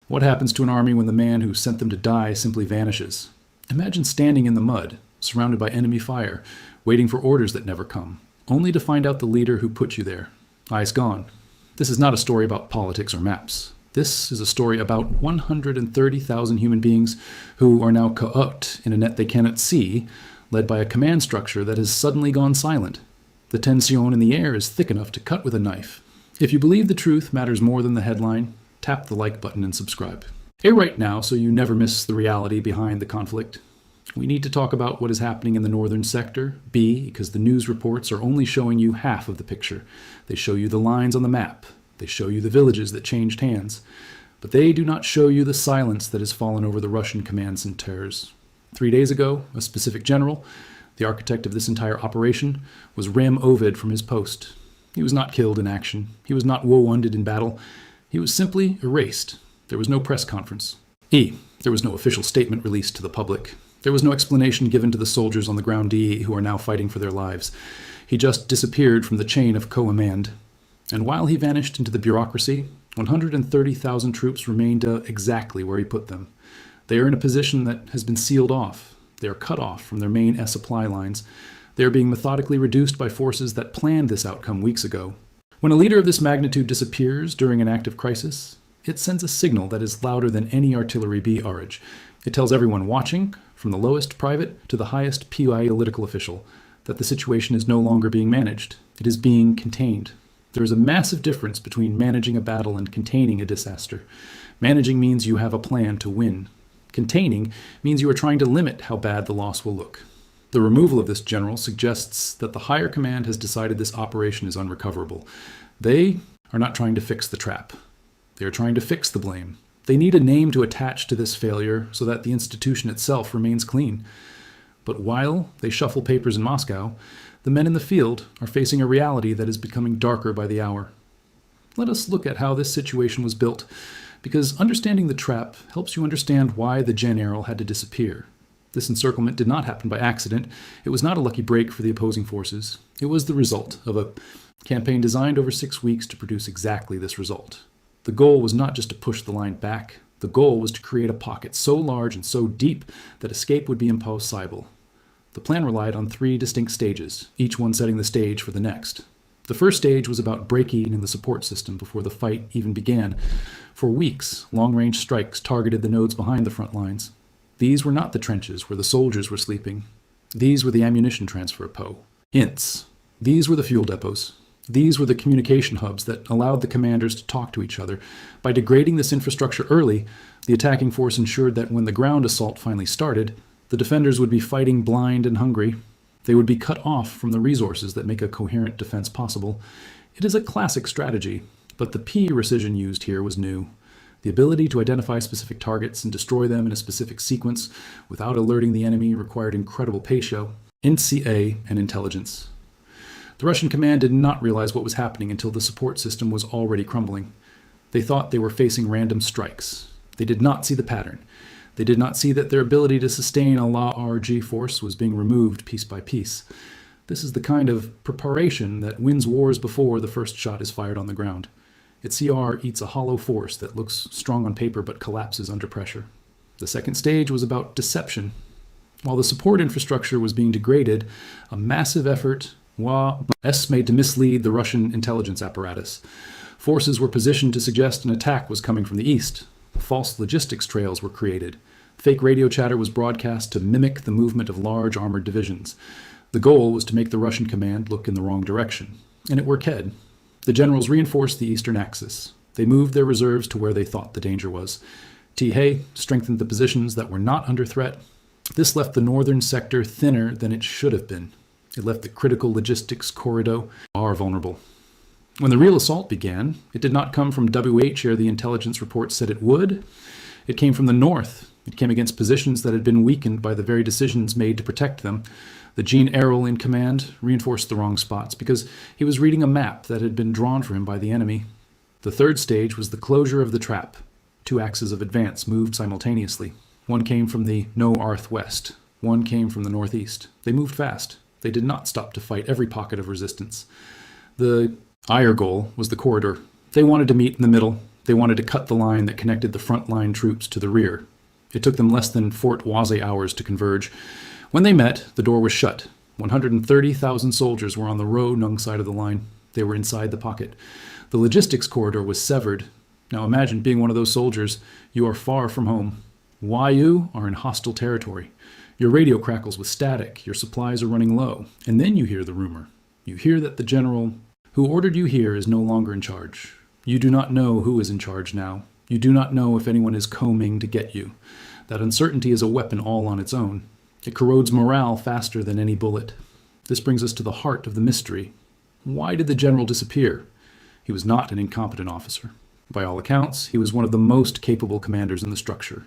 What happens to an army when the man who sent them to die simply vanishes? Imagine standing in the mud, surrounded by enemy fire, waiting for orders that never come, only to find out the leader who put you there. Eyes gone. This is not a story about politics or maps. This is a story about 130,000 human beings who are now caught in a net they cannot see, led by a command structure that has suddenly gone silent. The tension in the air is thick enough to cut with a knife. If you believe the truth matters more than the headline, tap the like button and subscribe. A right now so you never miss the reality behind the conflict. We need to talk about what is happening in the northern sector. B, because the news reports are only showing you half of the picture. They show you the lines on the map. They show you the villages that changed hands. But they do not show you the silence that has fallen over the Russian command centers. 3 days ago, a specific general, the architect of this entire operation, was Ovid from his post. He was not killed in action. He was not wounded in battle. He was simply erased. There was no press conference. E, there was no official statement released to the public. There was no explanation given to the soldiers on the ground D who are now fighting for their lives. He just disappeared from the chain of command. And while he vanished into the bureaucracy, 130,000 troops remained exactly where he put them. They are in a position that has been sealed off. They are cut off from their main supply lines. They are being methodically reduced by forces that planned this outcome weeks ago. When a leader of this magnitude disappears during an active crisis, it sends a signal that is louder than any artillery barrage. It tells everyone watching, from the lowest private to the highest political official, that the situation is no longer being managed. It is being contained. There is a massive difference between managing a battle and containing a disaster. Managing means you have a plan to win. Containing means you are trying to limit how bad the loss will look. The removal of this general suggests that the higher command has decided this operation is unrecoverable. They are not trying to fix the trap. They are trying to fix the blame. They need a name to attach to this failure so that the institution itself remains clean. But while they shuffle papers in Moscow, the men in the field are facing a reality that is becoming darker by the hour. Let us look at how this situation was built, because understanding the trap helps you understand why the general had to disappear. This encirclement did not happen by accident. It was not a lucky break for the opposing forces. It was the result of a campaign designed over 6 weeks to produce exactly this result. The goal was not just to push the line back. The goal was to create a pocket so large and so deep that escape would be impossible. The plan relied on 3 distinct stages, each one setting the stage for the next. The first stage was about breaking in the support system before the fight even began. For weeks, long-range strikes targeted the nodes behind the front lines. These were not the trenches where the soldiers were sleeping. These were the ammunition transfer points. These were the fuel depots. These were the communication hubs that allowed the commanders to talk to each other. By degrading this infrastructure early, the attacking force ensured that when the ground assault finally started, the defenders would be fighting blind and hungry. They would be cut off from the resources that make a coherent defense possible. It is a classic strategy, but the precision used here was new. The ability to identify specific targets and destroy them in a specific sequence without alerting the enemy required incredible patience, and intelligence. The Russian command did not realize what was happening until the support system was already crumbling. They thought they were facing random strikes. They did not see the pattern. They did not see that their ability to sustain a large force was being removed piece by piece. This is the kind of preparation that wins wars before the first shot is fired on the ground. CR eats a hollow force that looks strong on paper but collapses under pressure. The second stage was about deception. While the support infrastructure was being degraded, a massive effort was made to mislead the Russian intelligence apparatus. Forces were positioned to suggest an attack was coming from the east. False logistics trails were created. Fake radio chatter was broadcast to mimic the movement of large armored divisions. The goal was to make the Russian command look in the wrong direction. And it worked. The generals reinforced the eastern axis. They moved their reserves to where they thought the danger was. Hay strengthened the positions that were not under threat. This left the northern sector thinner than it should have been. It left the critical logistics corridor vulnerable. When the real assault began, it did not come from WH where the intelligence report said it would. It came from the north. It came against positions that had been weakened by the very decisions made to protect them. The Gene Errol in command reinforced the wrong spots because he was reading a map that had been drawn for him by the enemy. The third stage was the closure of the trap. 2 axes of advance moved simultaneously. One came from the northwest. One came from the northeast. They moved fast. They did not stop to fight every pocket of resistance. The higher goal was the corridor. They wanted to meet in the middle. They wanted to cut the line that connected the front line troops to the rear. It took them less than Fort Oise hours to converge. When they met, the door was shut. 130,000 soldiers were on the Ro-Nung side of the line. They were inside the pocket. The logistics corridor was severed. Now imagine being one of those soldiers. You are far from home. You are in hostile territory. Your radio crackles with static. Your supplies are running low. And then you hear the rumor. You hear that the general who ordered you here is no longer in charge. You do not know who is in charge now. You do not know if anyone is combing to get you. That uncertainty is a weapon all on its own. It corrodes morale faster than any bullet. This brings us to the heart of the mystery. Why did the general disappear? He was not an incompetent officer. By all accounts, he was one of the most capable commanders in the structure.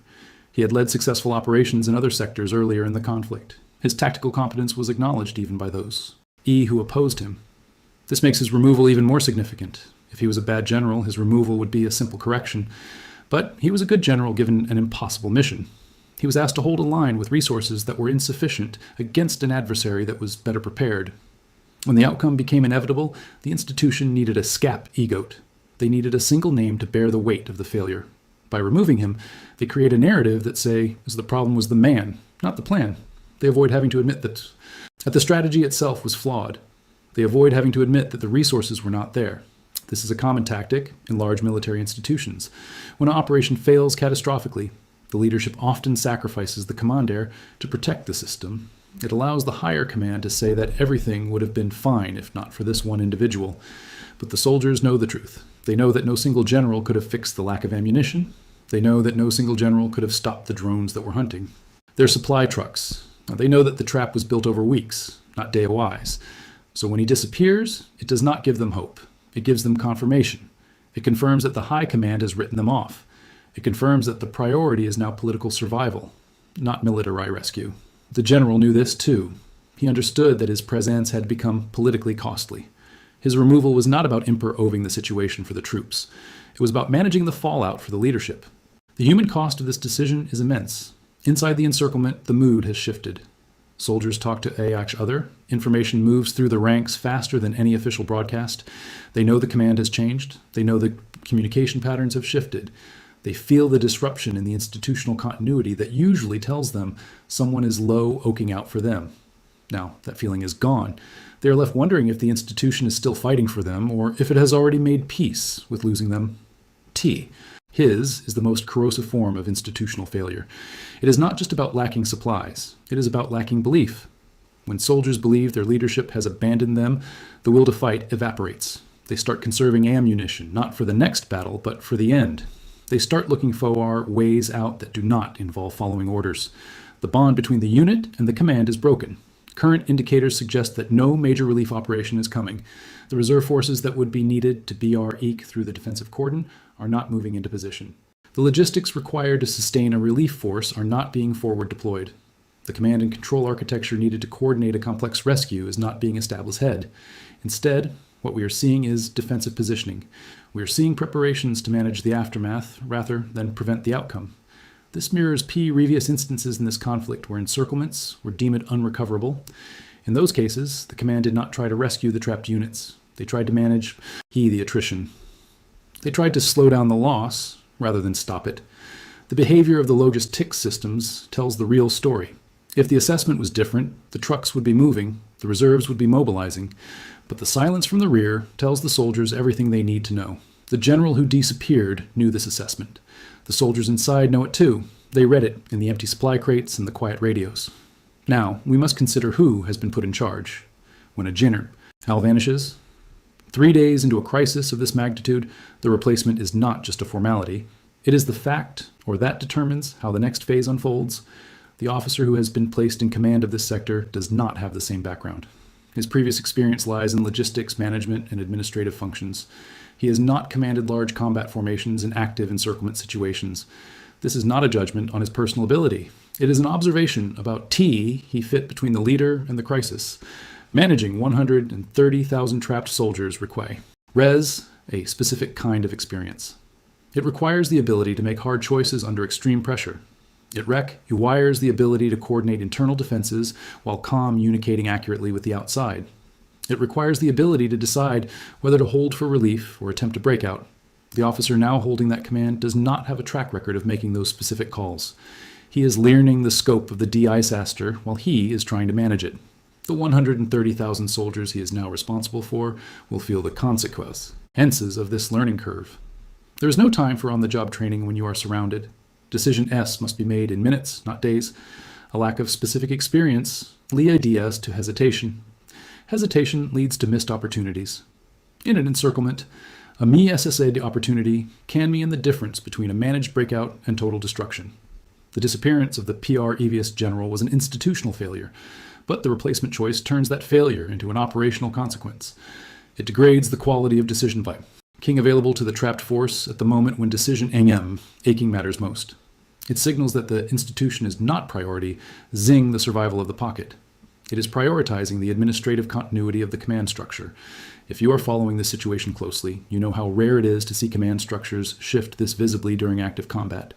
He had led successful operations in other sectors earlier in the conflict. His tactical competence was acknowledged even by those who opposed him. This makes his removal even more significant. If he was a bad general, his removal would be a simple correction. But he was a good general given an impossible mission. He was asked to hold a line with resources that were insufficient against an adversary that was better prepared. When the outcome became inevitable, the institution needed a scapegoat. They needed a single name to bear the weight of the failure. By removing him, they create a narrative that says the problem was the man, not the plan. They avoid having to admit that the strategy itself was flawed. They avoid having to admit that the resources were not there. This is a common tactic in large military institutions. When an operation fails catastrophically, the leadership often sacrifices the commander to protect the system. It allows the higher command to say that everything would have been fine if not for this one individual. But the soldiers know the truth. They know that no single general could have fixed the lack of ammunition. They know that no single general could have stopped the drones that were hunting. They're supply trucks. Now, they know that the trap was built over weeks, not day-wise. So when he disappears, it does not give them hope. It gives them confirmation. It confirms that the high command has written them off. It confirms that the priority is now political survival, not military rescue. The general knew this too. He understood that his presence had become politically costly. His removal was not about improving the situation for the troops. It was about managing the fallout for the leadership. The human cost of this decision is immense. Inside the encirclement, the mood has shifted. Soldiers talk to each other. Information moves through the ranks faster than any official broadcast. They know the command has changed. They know the communication patterns have shifted. They feel the disruption in the institutional continuity that usually tells them someone is low oaking out for them. Now, that feeling is gone. They are left wondering if the institution is still fighting for them or if it has already made peace with losing them. His is the most corrosive form of institutional failure. It is not just about lacking supplies. It is about lacking belief. When soldiers believe their leadership has abandoned them, the will to fight evaporates. They start conserving ammunition, not for the next battle, but for the end. They start looking for ways out that do not involve following orders. The bond between the unit and the command is broken. Current indicators suggest that no major relief operation is coming. The reserve forces that would be needed to eke through the defensive cordon are not moving into position. The logistics required to sustain a relief force are not being forward deployed. The command and control architecture needed to coordinate a complex rescue is not being established ahead. Instead, what we are seeing is defensive positioning. We are seeing preparations to manage the aftermath rather than prevent the outcome. This mirrors previous instances in this conflict where encirclements were deemed unrecoverable. In those cases, the command did not try to rescue the trapped units. They tried to manage the attrition. They tried to slow down the loss rather than stop it. The behavior of the logistics systems tells the real story. If the assessment was different, the trucks would be moving, the reserves would be mobilizing, but the silence from the rear tells the soldiers everything they need to know. The general who disappeared knew this assessment. The soldiers inside know it too. They read it in the empty supply crates and the quiet radios. Now, we must consider who has been put in charge. When a general vanishes, 3 days into a crisis of this magnitude, the replacement is not just a formality. It is the fact, or that determines how the next phase unfolds. The officer who has been placed in command of this sector does not have the same background. His previous experience lies in logistics, management, and administrative functions. He has not commanded large combat formations in active encirclement situations. This is not a judgment on his personal ability. It is an observation about he fit between the leader and the crisis. Managing 130,000 trapped soldiers requires a specific kind of experience. It requires the ability to make hard choices under extreme pressure. It requires the ability to coordinate internal defenses while communicating accurately with the outside. It requires the ability to decide whether to hold for relief or attempt a breakout. The officer now holding that command does not have a track record of making those specific calls. He is learning the scope of the de-ice-aster while he is trying to manage it. The 130,000 soldiers he is now responsible for will feel the consequences of this learning curve. There is no time for on-the-job training when you are surrounded. Decision S must be made in minutes, not days. A lack of specific experience leads to hesitation. Hesitation leads to missed opportunities. In an encirclement, a SSA opportunity can mean the difference between a managed breakout and total destruction. The disappearance of the PR EVS general was an institutional failure, but the replacement choice turns that failure into an operational consequence. It degrades the quality of decision by king available to the trapped force at the moment when aching matters most. It signals that the institution is not priority, the survival of the pocket. It is prioritizing the administrative continuity of the command structure. If you are following this situation closely, you know how rare it is to see command structures shift this visibly during active combat.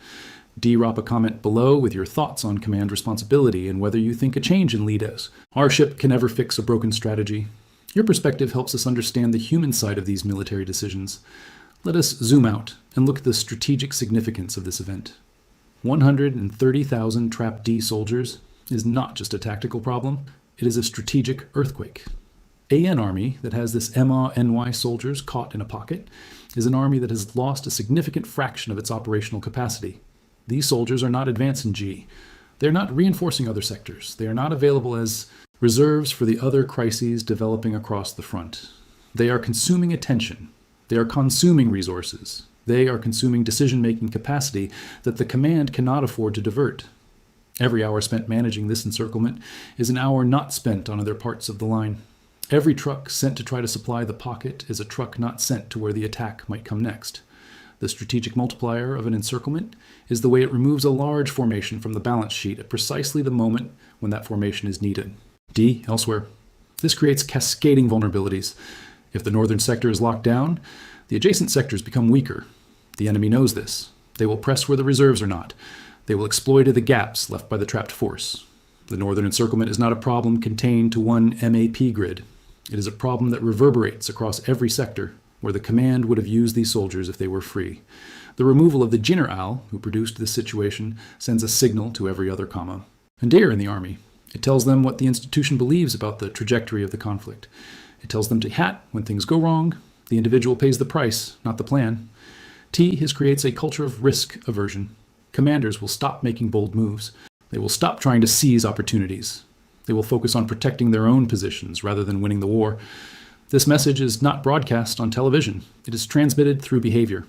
Drop a comment below with your thoughts on command responsibility and whether you think a change in lead is. Our ship can never fix a broken strategy. Your perspective helps us understand the human side of these military decisions. Let us zoom out and look at the strategic significance of this event. 130,000 trapped D soldiers is not just a tactical problem, it is a strategic earthquake. AN army that has this MA-NY soldiers caught in a pocket is an army that has lost a significant fraction of its operational capacity. These soldiers are not advancing G. They're not reinforcing other sectors. They are not available as reserves for the other crises developing across the front. They are consuming attention. They are consuming resources. They are consuming decision-making capacity that the command cannot afford to divert. Every hour spent managing this encirclement is an hour not spent on other parts of the line. Every truck sent to try to supply the pocket is a truck not sent to where the attack might come next. The strategic multiplier of an encirclement is the way it removes a large formation from the balance sheet at precisely the moment when that formation is needed. D, elsewhere. This creates cascading vulnerabilities. If the northern sector is locked down, the adjacent sectors become weaker. The enemy knows this. They will press where the reserves are not. They will exploit the gaps left by the trapped force. The northern encirclement is not a problem contained to one MAP grid. It is a problem that reverberates across every sector, where the command would have used these soldiers if they were free. The removal of the general, who produced this situation, sends a signal to every other comma. And dare in the army. It tells them what the institution believes about the trajectory of the conflict. It tells them to hat when things go wrong. The individual pays the price, not the plan. T, his creates a culture of risk aversion. Commanders will stop making bold moves. They will stop trying to seize opportunities. They will focus on protecting their own positions rather than winning the war. This message is not broadcast on television. It is transmitted through behavior.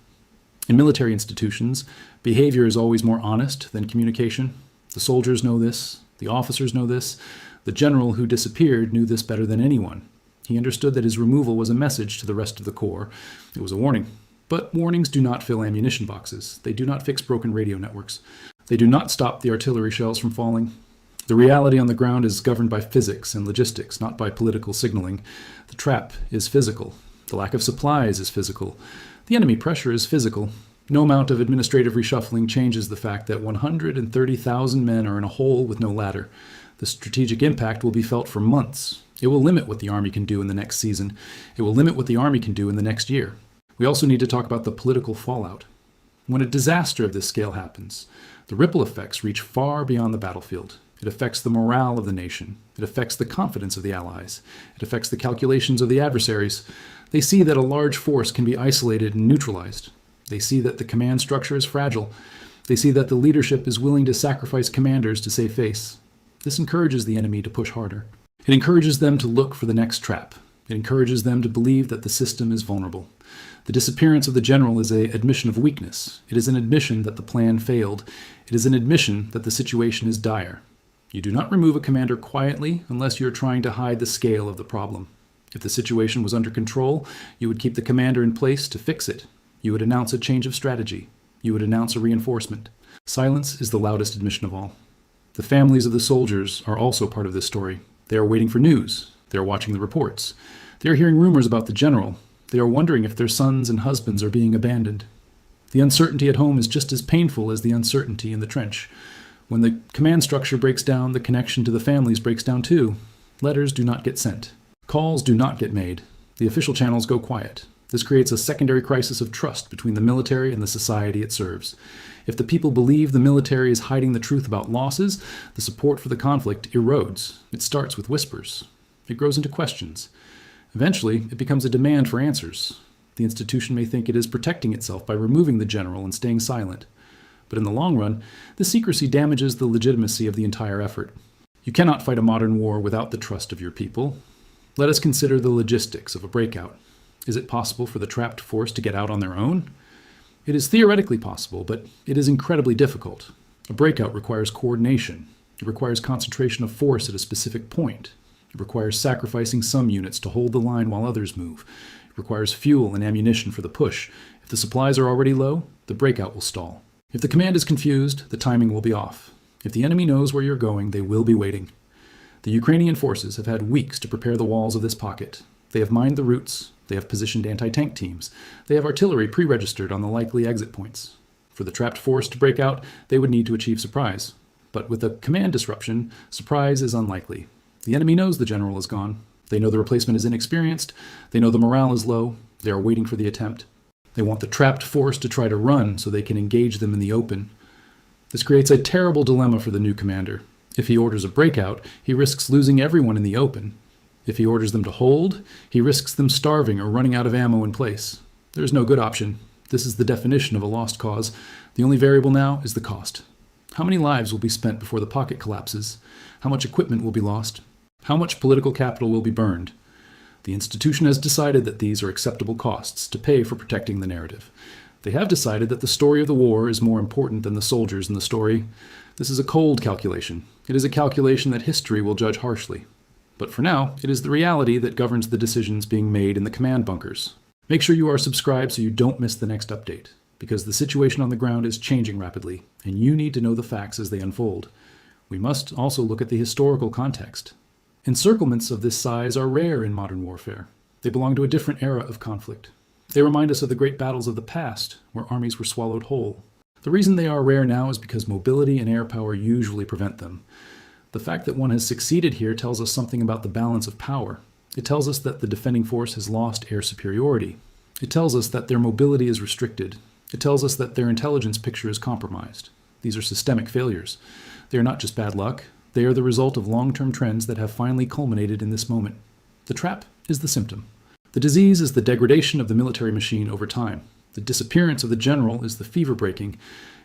In military institutions, behavior is always more honest than communication. The soldiers know this. The officers know this. The general who disappeared knew this better than anyone. He understood that his removal was a message to the rest of the corps. It was a warning. But warnings do not fill ammunition boxes. They do not fix broken radio networks. They do not stop the artillery shells from falling. The reality on the ground is governed by physics and logistics, not by political signaling. The trap is physical. The lack of supplies is physical. The enemy pressure is physical. No amount of administrative reshuffling changes the fact that 130,000 men are in a hole with no ladder. The strategic impact will be felt for months. It will limit what the Army can do in the next season. It will limit what the Army can do in the next year. We also need to talk about the political fallout. When a disaster of this scale happens, the ripple effects reach far beyond the battlefield. It affects the morale of the nation. It affects the confidence of the allies. It affects the calculations of the adversaries. They see that a large force can be isolated and neutralized. They see that the command structure is fragile. They see that the leadership is willing to sacrifice commanders to save face. This encourages the enemy to push harder. It encourages them to look for the next trap. It encourages them to believe that the system is vulnerable. The disappearance of the general is an admission of weakness. It is an admission that the plan failed. It is an admission that the situation is dire. You do not remove a commander quietly unless you are trying to hide the scale of the problem. If the situation was under control, you would keep the commander in place to fix it. You would announce a change of strategy. You would announce a reinforcement. Silence is the loudest admission of all. The families of the soldiers are also part of this story. They are waiting for news. They are watching the reports. They are hearing rumors about the general. They are wondering if their sons and husbands are being abandoned. The uncertainty at home is just as painful as the uncertainty in the trench. When the command structure breaks down, the connection to the families breaks down too. Letters do not get sent. Calls do not get made. The official channels go quiet. This creates a secondary crisis of trust between the military and the society it serves. If the people believe the military is hiding the truth about losses, the support for the conflict erodes. It starts with whispers. It grows into questions. Eventually, it becomes a demand for answers. The institution may think it is protecting itself by removing the general and staying silent. But in the long run, this secrecy damages the legitimacy of the entire effort. You cannot fight a modern war without the trust of your people. Let us consider the logistics of a breakout. Is it possible for the trapped force to get out on their own? It is theoretically possible, but it is incredibly difficult. A breakout requires coordination. It requires concentration of force at a specific point. It requires sacrificing some units to hold the line while others move. It requires fuel and ammunition for the push. If the supplies are already low, the breakout will stall. If the command is confused, the timing will be off. If the enemy knows where you're going, they will be waiting. The Ukrainian forces have had weeks to prepare the walls of this pocket. They have mined the routes. They have positioned anti-tank teams. They have artillery pre-registered on the likely exit points. For the trapped force to break out, they would need to achieve surprise. But with a command disruption, surprise is unlikely. The enemy knows the general is gone. They know the replacement is inexperienced. They know the morale is low. They are waiting for the attempt. They want the trapped force to try to run so they can engage them in the open. This creates a terrible dilemma for the new commander. If he orders a breakout, he risks losing everyone in the open. If he orders them to hold, he risks them starving or running out of ammo in place. There is no good option. This is the definition of a lost cause. The only variable now is the cost. How many lives will be spent before the pocket collapses? How much equipment will be lost? How much political capital will be burned? The institution has decided that these are acceptable costs to pay for protecting the narrative. They have decided that the story of the war is more important than the soldiers in the story. This is a cold calculation. It is a calculation that history will judge harshly. But for now, it is the reality that governs the decisions being made in the command bunkers. Make sure you are subscribed so you don't miss the next update, because the situation on the ground is changing rapidly, and you need to know the facts as they unfold. We must also look at the historical context. Encirclements of this size are rare in modern warfare. They belong to a different era of conflict. They remind us of the great battles of the past, where armies were swallowed whole. The reason they are rare now is because mobility and air power usually prevent them. The fact that one has succeeded here tells us something about the balance of power. It tells us that the defending force has lost air superiority. It tells us that their mobility is restricted. It tells us that their intelligence picture is compromised. These are systemic failures. They are not just bad luck. They are the result of long-term trends that have finally culminated in this moment. The trap is the symptom. The disease is the degradation of the military machine over time. The disappearance of the general is the fever breaking.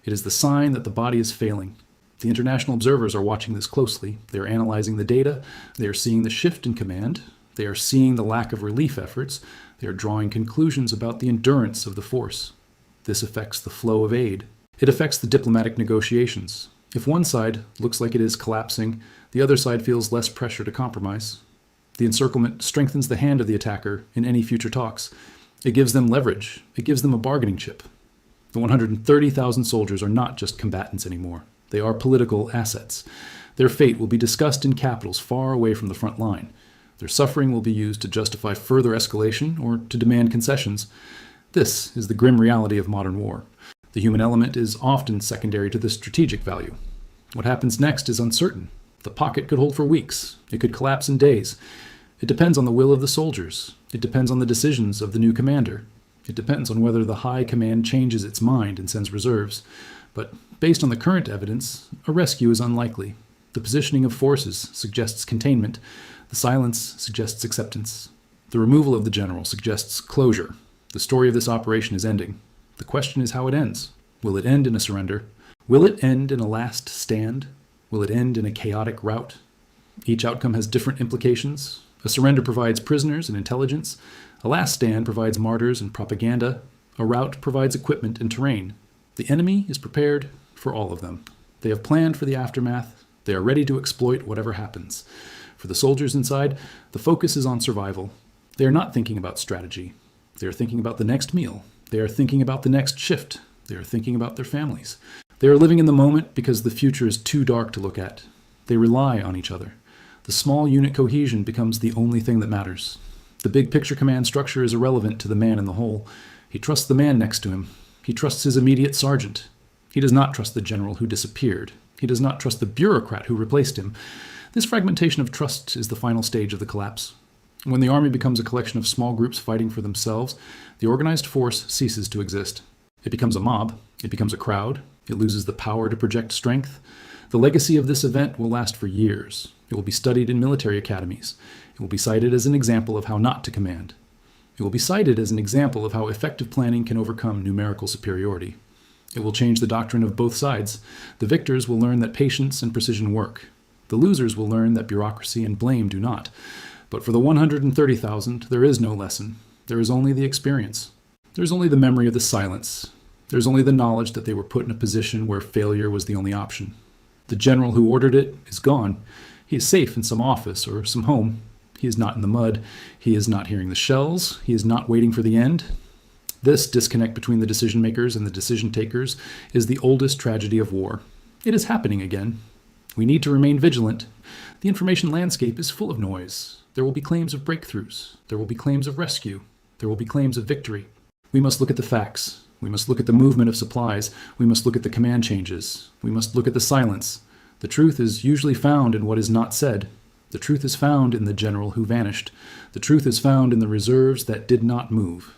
It is the sign that the body is failing. The international observers are watching this closely. They are analyzing the data. They are seeing the shift in command. They are seeing the lack of relief efforts. They are drawing conclusions about the endurance of the force. This affects the flow of aid. It affects the diplomatic negotiations. If one side looks like it is collapsing, the other side feels less pressure to compromise. The encirclement strengthens the hand of the attacker in any future talks. It gives them leverage. It gives them a bargaining chip. The 130,000 soldiers are not just combatants anymore. They are political assets. Their fate will be discussed in capitals far away from the front line. Their suffering will be used to justify further escalation or to demand concessions. This is the grim reality of modern war. The human element is often secondary to the strategic value. What happens next is uncertain. The pocket could hold for weeks. It could collapse in days. It depends on the will of the soldiers. It depends on the decisions of the new commander. It depends on whether the high command changes its mind and sends reserves. But based on the current evidence, a rescue is unlikely. The positioning of forces suggests containment. The silence suggests acceptance. The removal of the general suggests closure. The story of this operation is ending. The question is how it ends. Will it end in a surrender? Will it end in a last stand? Will it end in a chaotic rout? Each outcome has different implications. A surrender provides prisoners and intelligence. A last stand provides martyrs and propaganda. A rout provides equipment and terrain. The enemy is prepared for all of them. They have planned for the aftermath. They are ready to exploit whatever happens. For the soldiers inside, the focus is on survival. They are not thinking about strategy. They are thinking about the next meal. They are thinking about the next shift. They are thinking about their families. They are living in the moment because the future is too dark to look at. They rely on each other. The small unit cohesion becomes the only thing that matters. The big picture command structure is irrelevant to the man in the hole. He trusts the man next to him. He trusts his immediate sergeant. He does not trust the general who disappeared. He does not trust the bureaucrat who replaced him. This fragmentation of trust is the final stage of the collapse. When the army becomes a collection of small groups fighting for themselves, the organized force ceases to exist. It becomes a mob. It becomes a crowd. It loses the power to project strength. The legacy of this event will last for years. It will be studied in military academies. It will be cited as an example of how not to command. It will be cited as an example of how effective planning can overcome numerical superiority. It will change the doctrine of both sides. The victors will learn that patience and precision work. The losers will learn that bureaucracy and blame do not. But for the 130,000, there is no lesson. There is only the experience. There is only the memory of the silence. There is only the knowledge that they were put in a position where failure was the only option. The general who ordered it is gone. He is safe in some office or some home. He is not in the mud. He is not hearing the shells. He is not waiting for the end. This disconnect between the decision makers and the decision takers is the oldest tragedy of war. It is happening again. We need to remain vigilant. The information landscape is full of noise. There will be claims of breakthroughs. There will be claims of rescue. There will be claims of victory. We must look at the facts. We must look at the movement of supplies. We must look at the command changes. We must look at the silence. The truth is usually found in what is not said. The truth is found in the general who vanished. The truth is found in the reserves that did not move.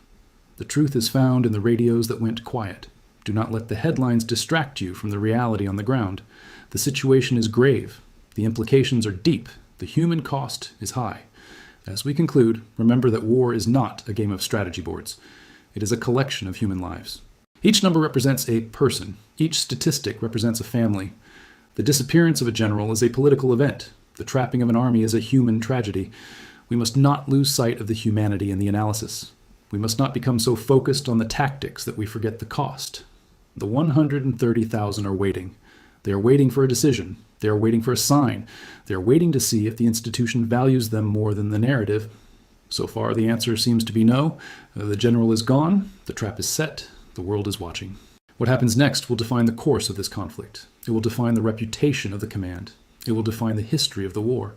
The truth is found in the radios that went quiet. Do not let the headlines distract you from the reality on the ground. The situation is grave. The implications are deep. The human cost is high. As we conclude, remember that war is not a game of strategy boards. It is a collection of human lives. Each number represents a person. Each statistic represents a family. The disappearance of a general is a political event. The trapping of an army is a human tragedy. We must not lose sight of the humanity in the analysis. We must not become so focused on the tactics that we forget the cost. The 130,000 are waiting. They are waiting for a decision. They are waiting for a sign. They are waiting to see if the institution values them more than the narrative. So far, the answer seems to be no. The general is gone. The trap is set. The world is watching. What happens next will define the course of this conflict. It will define the reputation of the command. It will define the history of the war.